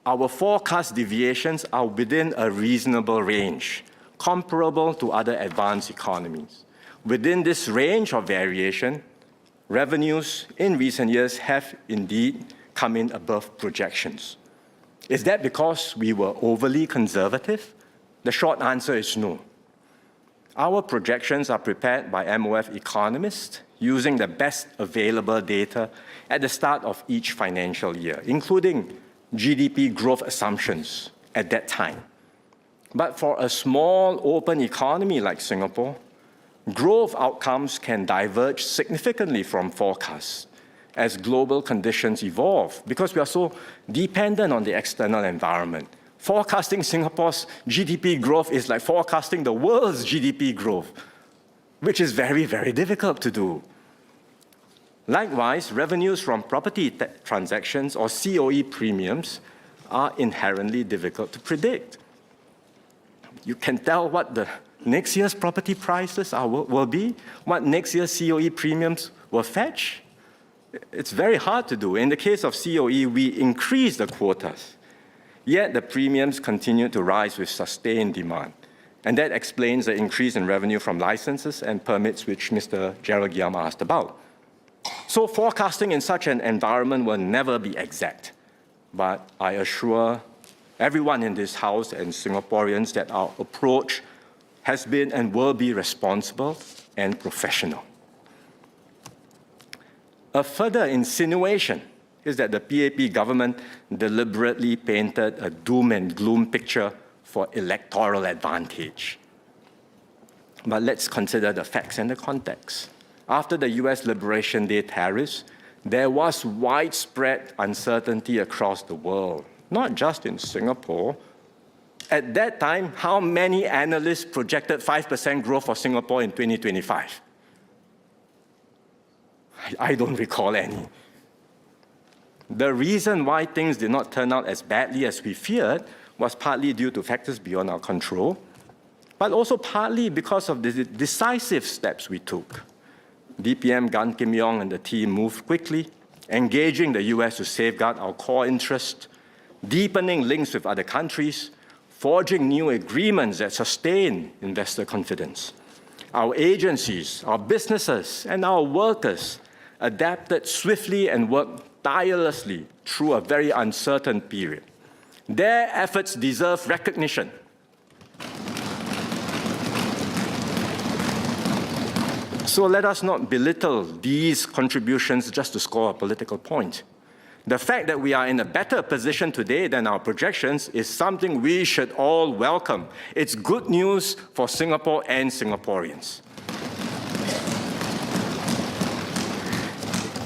our forecast deviations are within a reasonable range, comparable to other advanced economies. Within this range of variation, revenues in recent years have indeed come in above projections. Is that because we were overly conservative? The short answer is no. Our projections are prepared by MOF economists using the best available data at the start of each financial year, including GDP growth assumptions at that time. But for a small, open economy like Singapore, growth outcomes can diverge significantly from forecasts as global conditions evolve because we are so dependent on the external environment. Forecasting Singapore's GDP growth is like forecasting the world's GDP growth, which is very, very difficult to do. Likewise, revenues from property transactions or COE premiums are inherently difficult to predict. You can tell what the next year's property prices will be, what next year's COE premiums will fetch. It's very hard to do. In the case of COE, we increase the quotas, yet the premiums continue to rise with sustained demand. And that explains the increase in revenue from licenses and permits, which Mr. Gerald Giam asked about. So forecasting in such an environment will never be exact. But I assure everyone in this House and Singaporeans that our approach has been and will be responsible and professional. A further insinuation is that the PAP government deliberately painted a doom and gloom picture for electoral advantage. But let's consider the facts and the context. After the US Liberation Day tariffs, there was widespread uncertainty across the world, not just in Singapore. At that time, how many analysts projected 5% growth for Singapore in 2025? I don't recall any. The reason why things did not turn out as badly as we feared was partly due to factors beyond our control, but also partly because of the decisive steps we took. DPM Gan Kim Yong and the team moved quickly, engaging the US to safeguard our core interests, deepening links with other countries, forging new agreements that sustain investor confidence. Our agencies, our businesses, and our workers adapted swiftly and worked tirelessly through a very uncertain period. Their efforts deserve recognition. So let us not belittle these contributions just to score a political point. The fact that we are in a better position today than our projections is something we should all welcome. It's good news for Singapore and Singaporeans.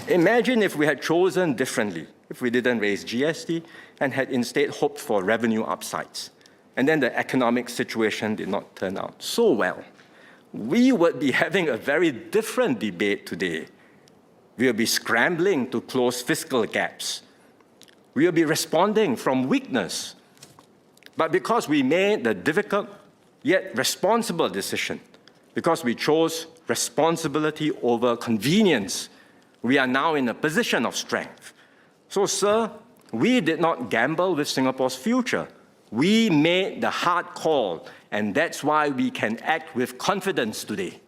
Imagine if we had chosen differently, if we didn't raise GST and had instead hoped for revenue upsides, and then the economic situation did not turn out so well. We would be having a very different debate today. We will be scrambling to close fiscal gaps. We will be responding from weakness. But because we made the difficult yet responsible decision, because we chose responsibility over convenience, we are now in a position of strength. So, sir, we did not gamble with Singapore's future. We made the hard call, and that's why we can act with confidence today.